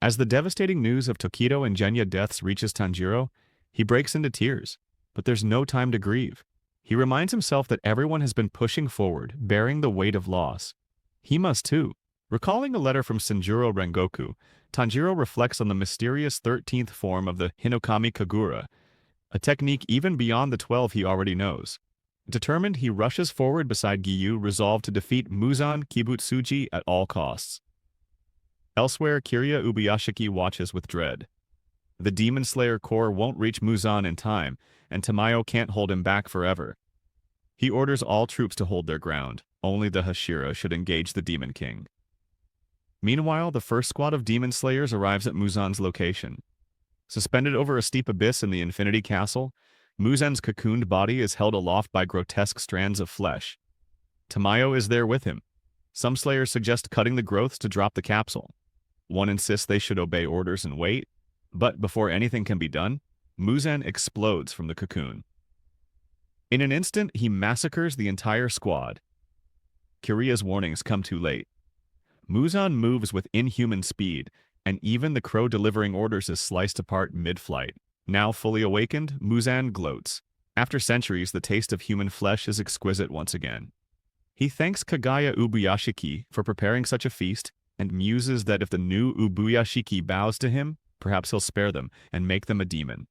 As the devastating news of Tokido and Genya deaths reaches Tanjiro, he breaks into tears, but there's no time to grieve. He reminds himself that everyone has been pushing forward, bearing the weight of loss. He must too. Recalling a letter from Senjuro Rengoku, Tanjiro reflects on the mysterious 13th form of the Hinokami Kagura, a technique even beyond the 12 he already knows. Determined, he rushes forward beside Giyu, resolved to defeat Muzan Kibutsuji at all costs. Elsewhere, Kiryu Ubuyashiki watches with dread. The Demon Slayer Corps won't reach Muzan in time, and Tamayo can't hold him back forever. He orders all troops to hold their ground. Only the Hashira should engage the Demon King. Meanwhile, the first squad of Demon Slayers arrives at Muzan's location. Suspended over a steep abyss in the Infinity Castle, Muzan's cocooned body is held aloft by grotesque strands of flesh. Tamayo is there with him. Some Slayers suggest cutting the growths to drop the capsule. One insists they should obey orders and wait, but before anything can be done, Muzan explodes from the cocoon. In an instant, he massacres the entire squad. Kiryu's warnings come too late. Muzan moves with inhuman speed, and even the crow delivering orders is sliced apart mid-flight. Now fully awakened, Muzan gloats. After centuries, the taste of human flesh is exquisite once again. He thanks Kagaya Ubuyashiki for preparing such a feast, and muses that if the new Ubuyashiki bows to him, perhaps he'll spare them and make them a demon.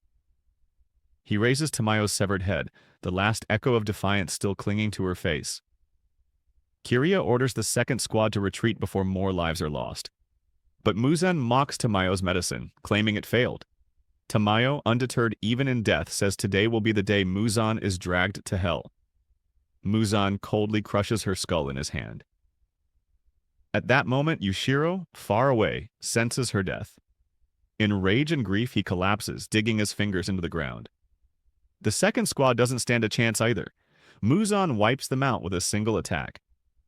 He raises Tamayo's severed head, the last echo of defiance still clinging to her face. Kiryu orders the second squad to retreat before more lives are lost. But Muzan mocks Tamayo's medicine, claiming it failed. Tamayo, undeterred even in death, says today will be the day Muzan is dragged to hell. Muzan coldly crushes her skull in his hand. At that moment, Yushiro, far away, senses her death. In rage and grief, he collapses, digging his fingers into the ground. The second squad doesn't stand a chance either. Muzan wipes them out with a single attack.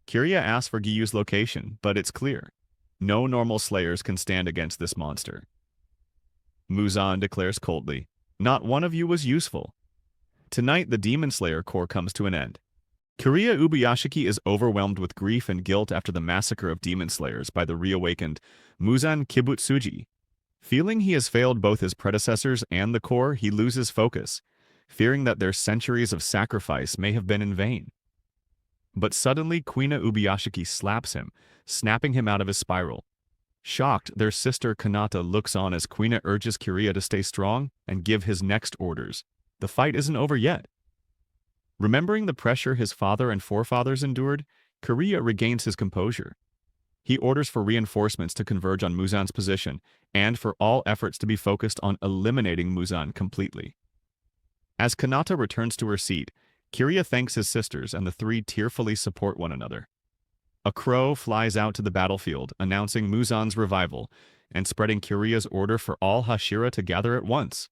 Kiryu asks for Giyu's location, but it's clear. No normal slayers can stand against this monster. Muzan declares coldly, "Not one of you was useful." Tonight, the Demon Slayer Corps comes to an end. Kiryu Ubuyashiki is overwhelmed with grief and guilt after the massacre of Demon Slayers by the reawakened Muzan Kibutsuji. Feeling he has failed both his predecessors and the Corps, he loses focus, fearing that their centuries of sacrifice may have been in vain. But suddenly, Queen Ubuyashiki slaps him, snapping him out of his spiral. Shocked, their sister Kanata looks on as Queen urges Kiryu to stay strong and give his next orders. The fight isn't over yet. Remembering the pressure his father and forefathers endured, Kiryu regains his composure. He orders for reinforcements to converge on Muzan's position, and for all efforts to be focused on eliminating Muzan completely. As Kanata returns to her seat, Kiryu thanks his sisters and the three tearfully support one another. A crow flies out to the battlefield, announcing Muzan's revival, and spreading Kiryu's order for all hashira to gather at once.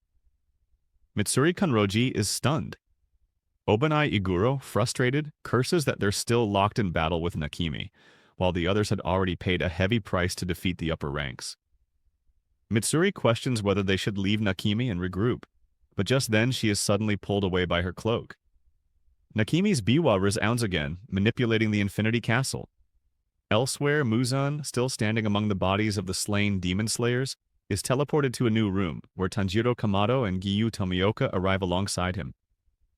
Mitsuri Kanroji is stunned. Obanai Iguro, frustrated, curses that they're still locked in battle with Nakimi, while the others had already paid a heavy price to defeat the upper ranks. Mitsuri questions whether they should leave Nakimi and regroup, but just then she is suddenly pulled away by her cloak. Nakimi's biwa resounds again, manipulating the Infinity Castle. Elsewhere, Muzan, still standing among the bodies of the slain Demon Slayers, is teleported to a new room, where Tanjiro Kamado and Giyu Tomioka arrive alongside him.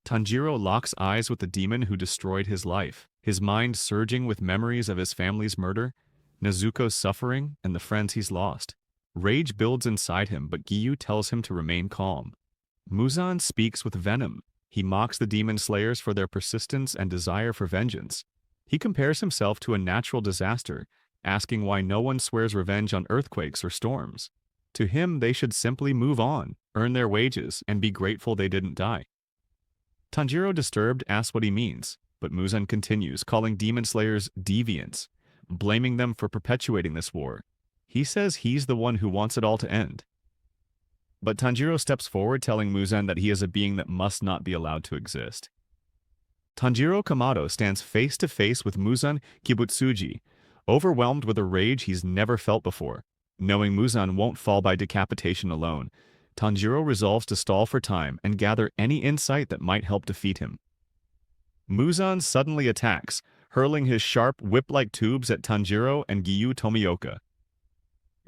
Tanjiro locks eyes with the demon who destroyed his life, his mind surging with memories of his family's murder, Nezuko's suffering, and the friends he's lost. Rage builds inside him, but Giyu tells him to remain calm. Muzan speaks with venom. He mocks the Demon Slayers for their persistence and desire for vengeance. He compares himself to a natural disaster, asking why no one swears revenge on earthquakes or storms. To him, they should simply move on, earn their wages, and be grateful they didn't die. Tanjiro, disturbed, asks what he means, but Muzan continues, calling Demon Slayers deviants, blaming them for perpetuating this war. He says he's the one who wants it all to end. But Tanjiro steps forward, telling Muzan that he is a being that must not be allowed to exist. Tanjiro Kamado stands face to face with Muzan Kibutsuji, overwhelmed with a rage he's never felt before. Knowing Muzan won't fall by decapitation alone, Tanjiro resolves to stall for time and gather any insight that might help defeat him. Muzan suddenly attacks, hurling his sharp whip-like tubes at Tanjiro and Giyu Tomioka.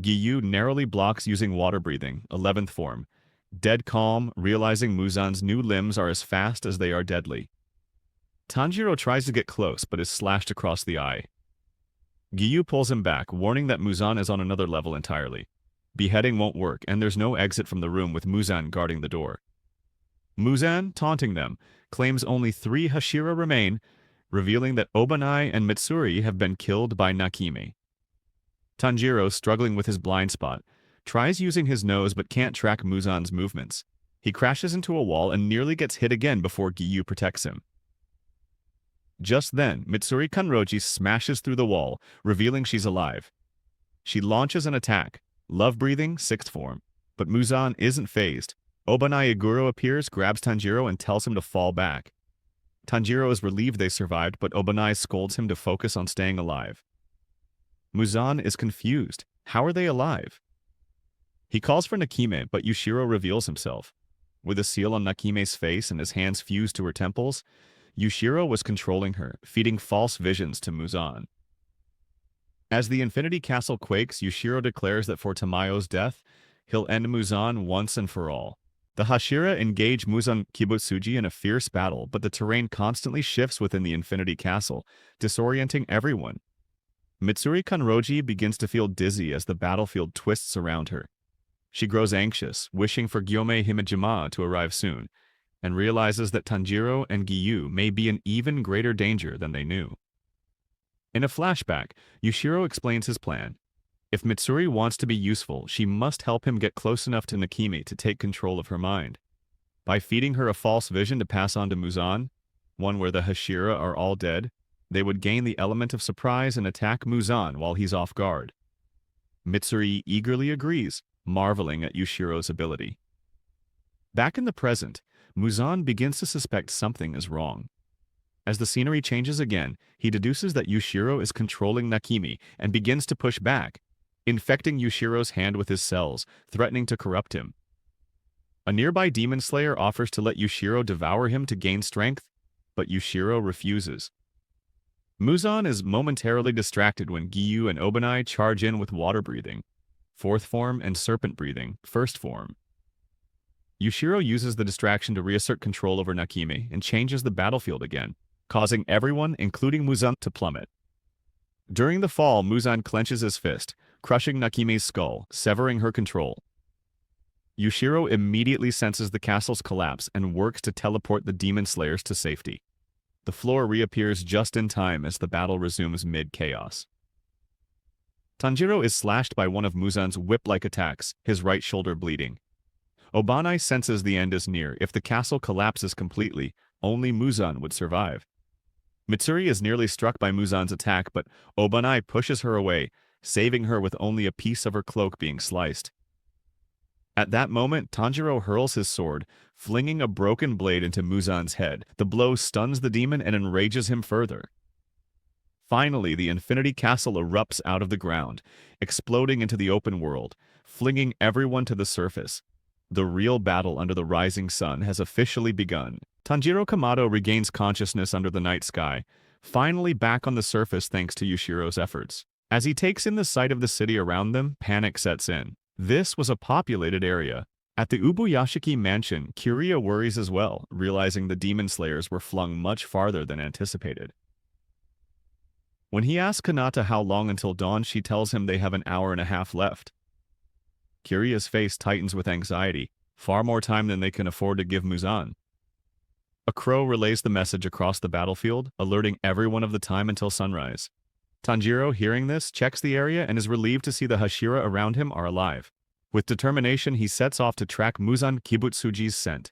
Giyu narrowly blocks using water breathing, 11th form. Dead calm, realizing Muzan's new limbs are as fast as they are deadly. Tanjiro tries to get close but is slashed across the eye. Giyu pulls him back, warning that Muzan is on another level entirely. Beheading won't work, and there's no exit from the room with Muzan guarding the door. Muzan, taunting them, claims only 3 hashira remain, revealing that Obanai and Mitsuri have been killed by Nakime. Tanjiro, struggling with his blind spot, tries using his nose but can't track Muzan's movements. He crashes into a wall and nearly gets hit again before Giyu protects him. Just then, Mitsuri Kanroji smashes through the wall, revealing she's alive. She launches an attack, love breathing, 6th form, but Muzan isn't phased. Obanai Iguro appears, grabs Tanjiro, and tells him to fall back. Tanjiro is relieved they survived, but Obanai scolds him to focus on staying alive. Muzan is confused. How are they alive? He calls for Nakime, but Yushiro reveals himself. With a seal on Nakime's face and his hands fused to her temples, Yushiro was controlling her, feeding false visions to Muzan. As the Infinity Castle quakes, Yushiro declares that for Tamayo's death, he'll end Muzan once and for all. The Hashira engage Muzan Kibutsuji in a fierce battle, but the terrain constantly shifts within the Infinity Castle, disorienting everyone. Mitsuri Kanroji begins to feel dizzy as the battlefield twists around her. She grows anxious, wishing for Gyome Himejima to arrive soon, and realizes that Tanjiro and Giyu may be in even greater danger than they knew. In a flashback, Yushiro explains his plan. If Mitsuri wants to be useful, she must help him get close enough to Nakime to take control of her mind. By feeding her a false vision to pass on to Muzan, one where the Hashira are all dead, they would gain the element of surprise and attack Muzan while he's off guard. Mitsuri eagerly agrees, marveling at Yushiro's ability. Back in the present, Muzan begins to suspect something is wrong. As the scenery changes again, he deduces that Yushiro is controlling Nakime and begins to push back, infecting Yushiro's hand with his cells, threatening to corrupt him. A nearby demonslayer offers to let Yushiro devour him to gain strength, but Yushiro refuses. Muzan is momentarily distracted when Giyu and Obanai charge in with water breathing, 4th form, and serpent breathing, 1st form. Yushiro uses the distraction to reassert control over Nakime and changes the battlefield again, causing everyone, including Muzan, to plummet. During the fall, Muzan clenches his fist, crushing Nakime's skull, severing her control. Yushiro immediately senses the castle's collapse and works to teleport the demon slayers to safety. The floor reappears just in time as the battle resumes mid-chaos. Tanjiro is slashed by one of Muzan's whip-like attacks, his right shoulder bleeding. Obanai senses the end is near. If the castle collapses completely, only Muzan would survive. Mitsuri is nearly struck by Muzan's attack, but Obanai pushes her away, saving her with only a piece of her cloak being sliced. At that moment, Tanjiro hurls his sword, flinging a broken blade into Muzan's head. The blow stuns the demon and enrages him further. Finally, the Infinity Castle erupts out of the ground, exploding into the open world, flinging everyone to the surface. The real battle under the rising sun has officially begun. Tanjiro Kamado regains consciousness under the night sky, finally back on the surface thanks to Yushiro's efforts. As he takes in the sight of the city around them, panic sets in. This was a populated area. At the Ubuyashiki mansion, Kiria worries as well, realizing the demon slayers were flung much farther than anticipated. When he asks Kanata how long until dawn, she tells him they have an hour and a half left. Kiria's face tightens with anxiety, far more time than they can afford to give Muzan. A crow relays the message across the battlefield, alerting everyone of the time until sunrise. Tanjiro, hearing this, checks the area and is relieved to see the Hashira around him are alive. With determination, he sets off to track Muzan Kibutsuji's scent.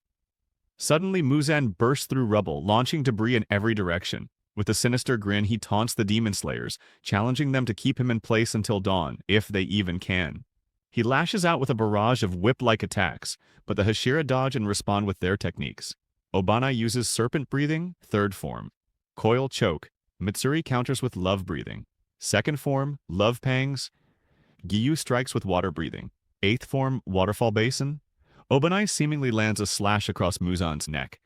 Suddenly, Muzan bursts through rubble, launching debris in every direction. With a sinister grin, he taunts the demon slayers, challenging them to keep him in place until dawn, if they even can. He lashes out with a barrage of whip-like attacks, but the Hashira dodge and respond with their techniques. Obanai uses serpent breathing, 3rd form. Coil choke. Mitsuri counters with love breathing. 2nd form, love pangs. Giyu strikes with water breathing. 8th form, waterfall basin. Obanai seemingly lands a slash across Muzan's neck.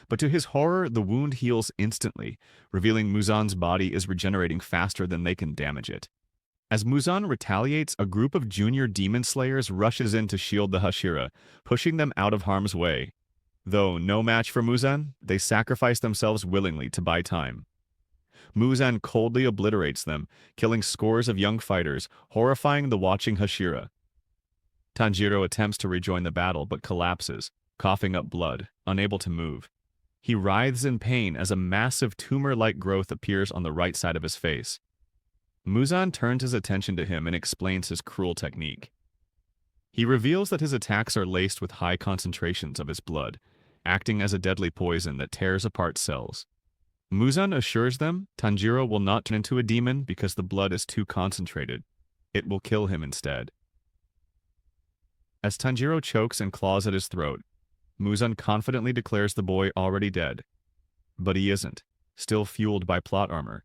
But to his horror, the wound heals instantly, revealing Muzan's body is regenerating faster than they can damage it. As Muzan retaliates, a group of junior demon slayers rushes in to shield the Hashira, pushing them out of harm's way. Though no match for Muzan, they sacrifice themselves willingly to buy time. Muzan coldly obliterates them, killing scores of young fighters, horrifying the watching Hashira. Tanjiro attempts to rejoin the battle but collapses, coughing up blood, unable to move. He writhes in pain as a massive tumor-like growth appears on the right side of his face. Muzan turns his attention to him and explains his cruel technique. He reveals that his attacks are laced with high concentrations of his blood, acting as a deadly poison that tears apart cells. Muzan assures them Tanjiro will not turn into a demon because the blood is too concentrated. It will kill him instead. As Tanjiro chokes and claws at his throat, Muzan confidently declares the boy already dead. But he isn't, still fueled by plot armor.